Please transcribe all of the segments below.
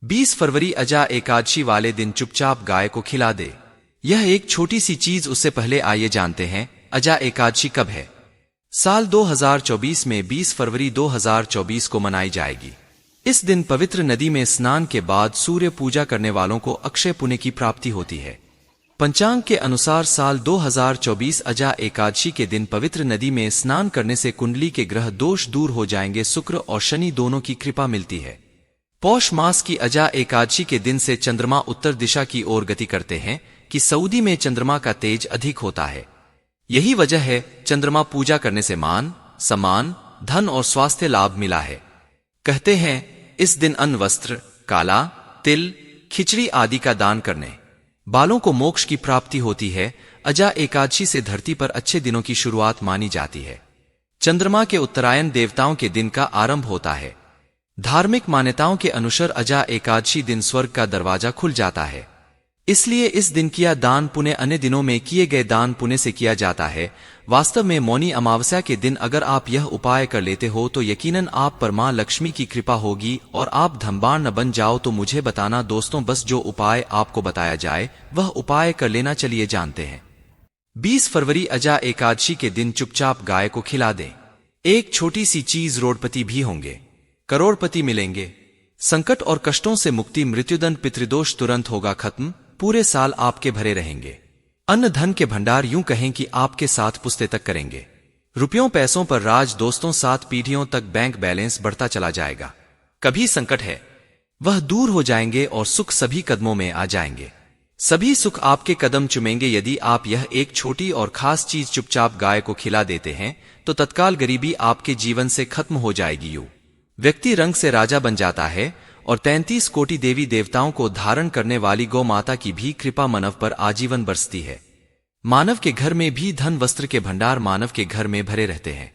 20 फरवरी अजा एकादशी वाले दिन चुपचाप गाय को खिला दे। यह एक छोटी सी चीज, उससे पहले आइए जानते हैं अजा एकादशी कब है। साल 2024 में 20 फरवरी 2024 को मनाई जाएगी। इस दिन पवित्र नदी में स्नान के बाद सूर्य पूजा करने वालों को अक्षय पुण्य की प्राप्ति होती है। पंचांग के अनुसार साल 2024 अजा एकादशी के दिन पवित्र नदी में स्नान करने से कुंडली के ग्रह दोष दूर हो जाएंगे। शुक्र और शनि दोनों की कृपा मिलती है। पौष मास की अजा एकादशी के दिन से चंद्रमा उत्तर दिशा की ओर गति करते हैं कि सऊदी में चंद्रमा का तेज अधिक होता है। यही वजह है चंद्रमा पूजा करने से मान, सम्मान, धन और स्वास्थ्य लाभ मिला है। कहते हैं इस दिन अन्न, वस्त्र, काला तिल, खिचड़ी आदि का दान करने बालों को मोक्ष की प्राप्ति होती है। अजा एकादशी से धरती पर अच्छे दिनों की शुरुआत मानी जाती है। चंद्रमा के उत्तरायण देवताओं के दिन का आरंभ होता है। धार्मिक मान्यताओं के अनुसार अजा एकादशी दिन स्वर्ग का दरवाजा खुल जाता है। इसलिए इस दिन किया दान पुण्य अन्य दिनों में किए गए दान पुण्य से किया जाता है। वास्तव में मौनी अमावस्या के दिन अगर आप यह उपाय कर लेते हो तो यकीनन आप पर मां लक्ष्मी की कृपा होगी और आप धनवान न बन जाओ तो मुझे बताना दोस्तों, बस जो उपाय आपको बताया जाए वह उपाय कर लेना। चलिए जानते हैं। 20 फरवरी अजा एकादशी के दिन चुपचाप गाय को खिला दें। एक छोटी सी चीज, रोडपति भी होंगे, करोड़पति मिलेंगे। संकट और कष्टों से मुक्ति, मृत्युदंड, पितृदोष तुरंत होगा खत्म। पूरे साल आपके भरे रहेंगे। अन्न धन के भंडार यूं कहें कि आपके साथ पुश्ते तक करेंगे। रुपयों पैसों पर राज, दोस्तों 7 पीढ़ियों तक बैंक बैलेंस बढ़ता चला जाएगा। कभी संकट है वह दूर हो जाएंगे और सुख सभी कदमों में आ जाएंगे। सभी सुख आपके कदम चुमेंगे। यदि आप यह एक छोटी और खास चीज चुपचाप गाय को खिला देते हैं तो तत्काल गरीबी आपके जीवन से खत्म हो जाएगी। यूं व्यक्ति रंग से राजा बन जाता है और 33 कोटि देवी देवताओं को धारण करने वाली गौ माता की भी कृपा मानव पर आजीवन बरसती है। मानव के घर में भी धन वस्त्र के भंडार मानव के घर में भरे रहते हैं।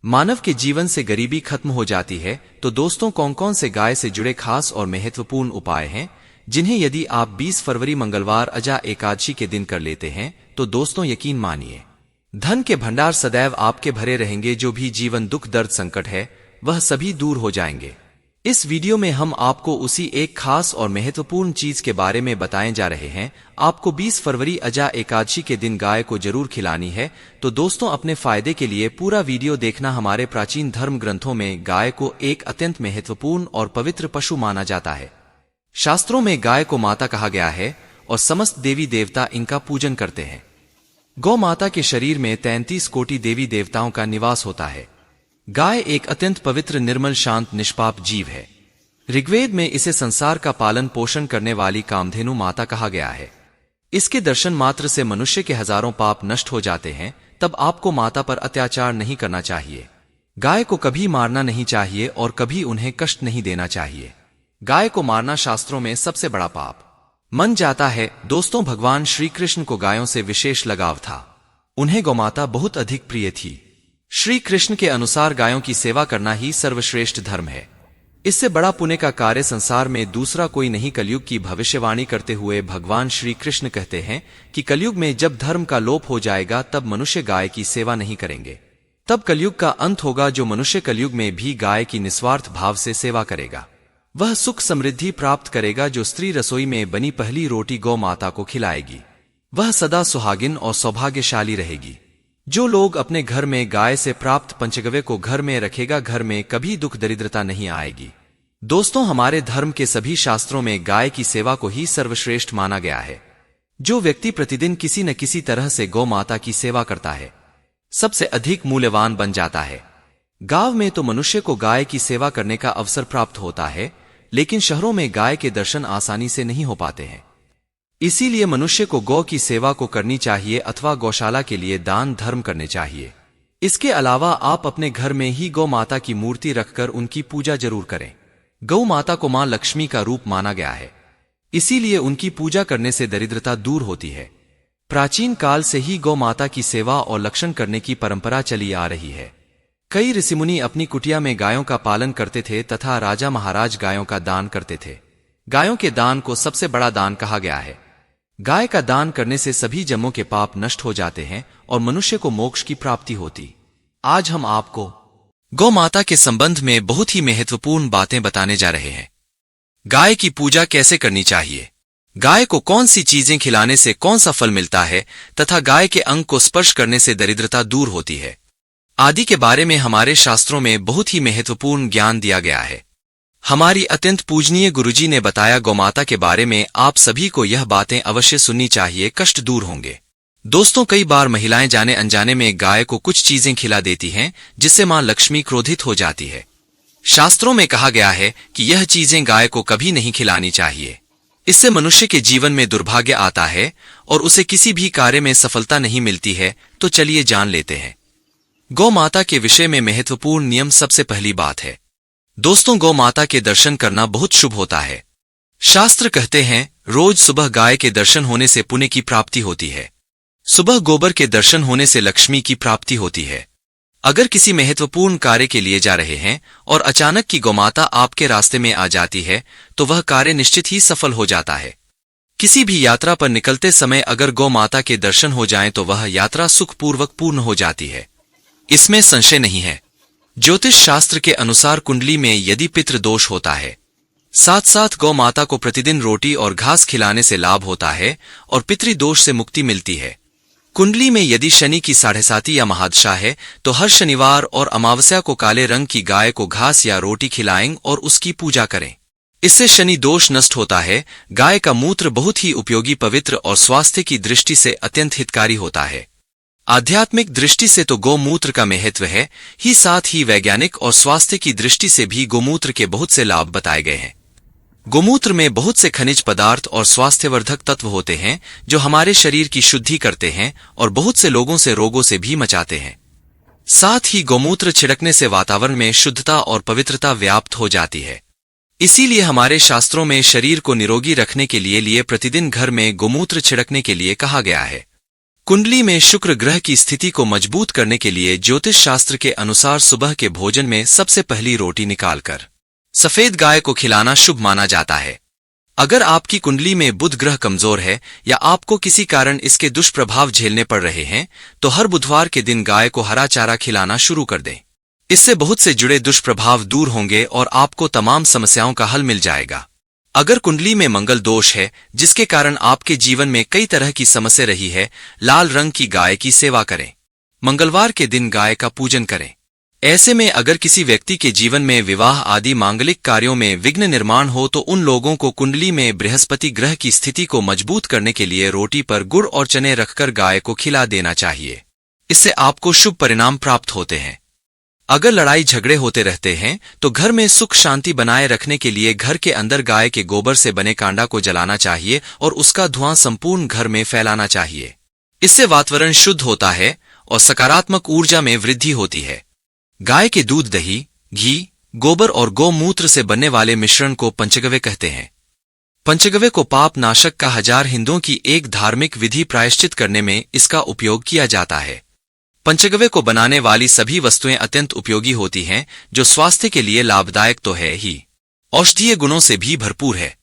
मानव के जीवन से गरीबी खत्म हो जाती है। तो दोस्तों, कौन कौन से गाय से जुड़े खास और महत्वपूर्ण उपाय हैं जिन्हें यदि आप 20 फरवरी मंगलवार अजा एकादशी के दिन कर लेते हैं तो दोस्तों यकीन मानिए धन के भंडार सदैव आपके भरे रहेंगे। जो भी जीवन दुख दर्द संकट है वह सभी दूर हो जाएंगे। इस वीडियो में हम आपको उसी एक खास और महत्वपूर्ण चीज के बारे में बताए जा रहे हैं। आपको 20 फरवरी अजा एकादशी के दिन गाय को जरूर खिलानी है। तो दोस्तों, अपने फायदे के लिए पूरा वीडियो देखना। हमारे प्राचीन धर्म ग्रंथों में गाय को एक अत्यंत महत्वपूर्ण और पवित्र पशु माना जाता है। शास्त्रों में गाय को माता कहा गया है और समस्त देवी देवता इनका पूजन करते हैं। गौ माता के शरीर में 33 कोटि देवी देवताओं का निवास होता है। गाय एक अत्यंत पवित्र, निर्मल, शांत, निष्पाप जीव है। ऋग्वेद में इसे संसार का पालन पोषण करने वाली कामधेनु माता कहा गया है। इसके दर्शन मात्र से मनुष्य के हजारों पाप नष्ट हो जाते हैं। तब आपको माता पर अत्याचार नहीं करना चाहिए। गाय को कभी मारना नहीं चाहिए और कभी उन्हें कष्ट नहीं देना चाहिए। गाय को मारना शास्त्रों में सबसे बड़ा पाप मन जाता है। दोस्तों, भगवान श्री कृष्ण को गायों से विशेष लगाव था। उन्हें गौमाता बहुत अधिक प्रिय थी। श्री कृष्ण के अनुसार गायों की सेवा करना ही सर्वश्रेष्ठ धर्म है। इससे बड़ा पुण्य का कार्य संसार में दूसरा कोई नहीं। कलयुग की भविष्यवाणी करते हुए भगवान श्री कृष्ण कहते हैं कि कलयुग में जब धर्म का लोप हो जाएगा तब मनुष्य गाय की सेवा नहीं करेंगे। तब कलयुग का अंत होगा। जो मनुष्य कलयुग में भी गाय की निस्वार्थ भाव से सेवा करेगा वह सुख समृद्धि प्राप्त करेगा। जो स्त्री रसोई में बनी पहली रोटी गौ माता को खिलाएगी वह सदा सुहागिन और सौभाग्यशाली रहेगी। जो लोग अपने घर में गाय से प्राप्त पंचगव्य को घर में रखेगा, घर में कभी दुख दरिद्रता नहीं आएगी। दोस्तों, हमारे धर्म के सभी शास्त्रों में गाय की सेवा को ही सर्वश्रेष्ठ माना गया है। जो व्यक्ति प्रतिदिन किसी न किसी तरह से गौ माता की सेवा करता है सबसे अधिक मूल्यवान बन जाता है। गांव में तो मनुष्य को गाय की सेवा करने का अवसर प्राप्त होता है, लेकिन शहरों में गाय के दर्शन आसानी से नहीं हो पाते हैं। इसीलिए मनुष्य को गौ की सेवा को करनी चाहिए अथवा गौशाला के लिए दान धर्म करने चाहिए। इसके अलावा आप अपने घर में ही गौ माता की मूर्ति रखकर उनकी पूजा जरूर करें। गौ माता को मां लक्ष्मी का रूप माना गया है, इसीलिए उनकी पूजा करने से दरिद्रता दूर होती है। प्राचीन काल से ही गौ माता की सेवा और रक्षण करने की परंपरा चली आ रही है। कई ऋषिमुनि अपनी कुटिया में गायों का पालन करते थे तथा राजा महाराज गायों का दान करते थे। गायों के दान को सबसे बड़ा दान कहा गया है। गाय का दान करने से सभी जन्मों के पाप नष्ट हो जाते हैं और मनुष्य को मोक्ष की प्राप्ति होती। आज हम आपको गौ माता के संबंध में बहुत ही महत्वपूर्ण बातें बताने जा रहे हैं। गाय की पूजा कैसे करनी चाहिए, गाय को कौन सी चीजें खिलाने से कौन सा फल मिलता है तथा गाय के अंग को स्पर्श करने से दरिद्रता दूर होती है आदि के बारे में हमारे शास्त्रों में बहुत ही महत्वपूर्ण ज्ञान दिया गया है। हमारी अत्यंत पूजनीय गुरुजी ने बताया गौमाता के बारे में आप सभी को यह बातें अवश्य सुननी चाहिए, कष्ट दूर होंगे। दोस्तों, कई बार महिलाएं जाने अनजाने में गाय को कुछ चीजें खिला देती हैं जिससे मां लक्ष्मी क्रोधित हो जाती है। शास्त्रों में कहा गया है कि यह चीजें गाय को कभी नहीं खिलानी चाहिए। इससे मनुष्य के जीवन में दुर्भाग्य आता है और उसे किसी भी कार्य में सफलता नहीं मिलती है। तो चलिए जान लेते हैं गौ माता के विषय में महत्वपूर्ण नियम। सबसे पहली बात है दोस्तों, गौ माता के दर्शन करना बहुत शुभ होता है। शास्त्र कहते हैं रोज सुबह गाय के दर्शन होने से पुण्य की प्राप्ति होती है। सुबह गोबर के दर्शन होने से लक्ष्मी की प्राप्ति होती है। अगर किसी महत्वपूर्ण कार्य के लिए जा रहे हैं और अचानक की गौमाता आपके रास्ते में आ जाती है तो वह कार्य निश्चित ही सफल हो जाता है। किसी भी यात्रा पर निकलते समय अगर गौ माता के दर्शन हो जाएं तो वह यात्रा सुखपूर्वक पूर्ण हो जाती है, इसमें संशय नहीं है। ज्योतिष शास्त्र के अनुसार कुंडली में यदि पितृ दोष होता है, साथ साथ गौ माता को प्रतिदिन रोटी और घास खिलाने से लाभ होता है और पितृदोष से मुक्ति मिलती है। कुंडली में यदि शनि की 7.5 या महादशा है तो हर शनिवार और अमावस्या को काले रंग की गाय को घास या रोटी खिलाएं और उसकी पूजा करें। इससे शनि दोष नष्ट होता है। गाय का मूत्र बहुत ही उपयोगी, पवित्र और स्वास्थ्य की दृष्टि से अत्यंत हितकारी होता है। आध्यात्मिक दृष्टि से तो गौमूत्र का महत्व है ही, साथ ही वैज्ञानिक और स्वास्थ्य की दृष्टि से भी गोमूत्र के बहुत से लाभ बताए गए हैं। गोमूत्र में बहुत से खनिज पदार्थ और स्वास्थ्यवर्धक तत्व होते हैं जो हमारे शरीर की शुद्धि करते हैं और बहुत से लोगों से रोगों से भी बचाते हैं। साथ ही गोमूत्र छिड़कने से वातावरण में शुद्धता और पवित्रता व्याप्त हो जाती है। इसीलिए हमारे शास्त्रों में शरीर को निरोगी रखने के लिए प्रतिदिन घर में गोमूत्र छिड़कने के लिए कहा गया है। कुंडली में शुक्र ग्रह की स्थिति को मजबूत करने के लिए ज्योतिष शास्त्र के अनुसार सुबह के भोजन में सबसे पहली रोटी निकालकर सफेद गाय को खिलाना शुभ माना जाता है। अगर आपकी कुंडली में बुध ग्रह कमजोर है या आपको किसी कारण इसके दुष्प्रभाव झेलने पड़ रहे हैं तो हर बुधवार के दिन गाय को हरा चारा खिलाना शुरू कर दें। इससे बहुत से जुड़े दुष्प्रभाव दूर होंगे और आपको तमाम समस्याओं का हल मिल जाएगा। अगर कुंडली में मंगल दोष है जिसके कारण आपके जीवन में कई तरह की समस्या रही है, लाल रंग की गाय की सेवा करें। मंगलवार के दिन गाय का पूजन करें। ऐसे में अगर किसी व्यक्ति के जीवन में विवाह आदि मांगलिक कार्यों में विघ्न निर्माण हो तो उन लोगों को कुंडली में बृहस्पति ग्रह की स्थिति को मजबूत करने के लिए रोटी पर गुड़ और चने रखकर गाय को खिला देना चाहिए। इससे आपको शुभ परिणाम प्राप्त होते हैं। अगर लड़ाई झगड़े होते रहते हैं तो घर में सुख शांति बनाए रखने के लिए घर के अंदर गाय के गोबर से बने कांडा को जलाना चाहिए और उसका धुआं संपूर्ण घर में फैलाना चाहिए। इससे वातावरण शुद्ध होता है और सकारात्मक ऊर्जा में वृद्धि होती है। गाय के दूध, दही, घी, गोबर और गौमूत्र से बनने वाले मिश्रण को पंचगव्य कहते हैं। पंचगव्य को पाप नाशक का हजार हिंदुओं की एक धार्मिक विधि प्रायश्चित करने में इसका उपयोग किया जाता है। पंचगव्य को बनाने वाली सभी वस्तुएं अत्यंत उपयोगी होती हैं जो स्वास्थ्य के लिए लाभदायक तो है ही, औषधीय गुणों से भी भरपूर है।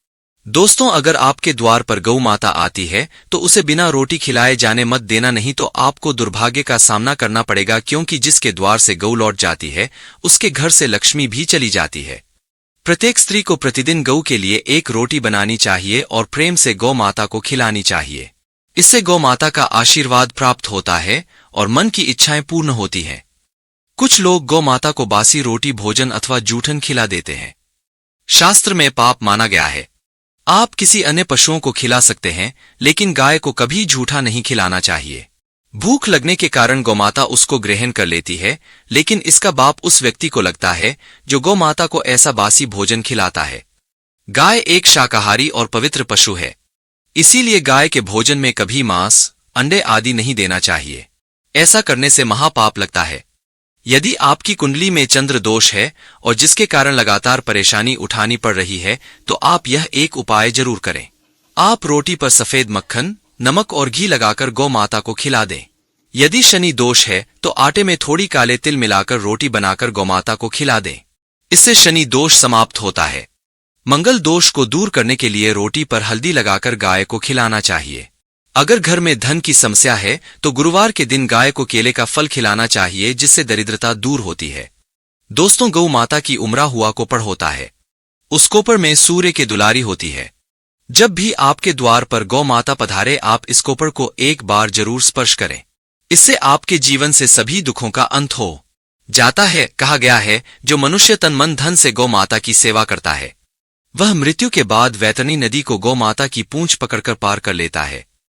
दोस्तों, अगर आपके द्वार पर गौ माता आती है तो उसे बिना रोटी खिलाए जाने मत देना, नहीं तो आपको दुर्भाग्य का सामना करना पड़ेगा, क्योंकि जिसके द्वार से गौ लौट जाती है उसके घर से लक्ष्मी भी चली जाती है। प्रत्येक स्त्री को प्रतिदिन गौ के लिए एक रोटी बनानी चाहिए और प्रेम से गौ माता को खिलानी चाहिए। इससे गौ माता का आशीर्वाद प्राप्त होता है और मन की इच्छाएं पूर्ण होती हैं। कुछ लोग गौ माता को बासी रोटी, भोजन अथवा जूठन खिला देते हैं। शास्त्र में पाप माना गया है। आप किसी अन्य पशुओं को खिला सकते हैं लेकिन गाय को कभी झूठा नहीं खिलाना चाहिए। भूख लगने के कारण गौमाता उसको ग्रहण कर लेती है, लेकिन इसका पाप उस व्यक्ति को लगता है जो गौ माता को ऐसा बासी भोजन खिलाता है। गाय एक शाकाहारी और पवित्र पशु है, इसीलिए गाय के भोजन में कभी मांस, अंडे आदि नहीं देना चाहिए। ऐसा करने से महापाप लगता है। यदि आपकी कुंडली में चंद्र दोष है और जिसके कारण लगातार परेशानी उठानी पड़ रही है तो आप यह एक उपाय जरूर करें। आप रोटी पर सफेद मक्खन, नमक और घी लगाकर गौ माता को खिला दें। यदि शनि दोष है तो आटे में थोड़ी काले तिल मिलाकर रोटी बनाकर गौमाता को खिला दें। इससे शनि दोष समाप्त होता है। मंगल दोष को दूर करने के लिए रोटी पर हल्दी लगाकर गाय को खिलाना चाहिए। अगर घर में धन की समस्या है तो गुरुवार के दिन गाय को केले का फल खिलाना चाहिए, जिससे दरिद्रता दूर होती है। दोस्तों, गौ माता की उम्रा हुआ को पढ़ होता है उस कोपर में सूर्य की दुलारी होती है। जब भी आपके द्वार पर गौ माता पधारे, आप इस कोपर को एक बार जरूर स्पर्श करें। इससे आपके जीवन से सभी दुखों का अंत हो जाता है। कहा गया है, जो मनुष्य तन मन धन से गौ माता की सेवा करता है, वह मृत्यु के बाद वैतरणी नदी को गौ माता की पूंछ पकड़कर पार कर लेता है।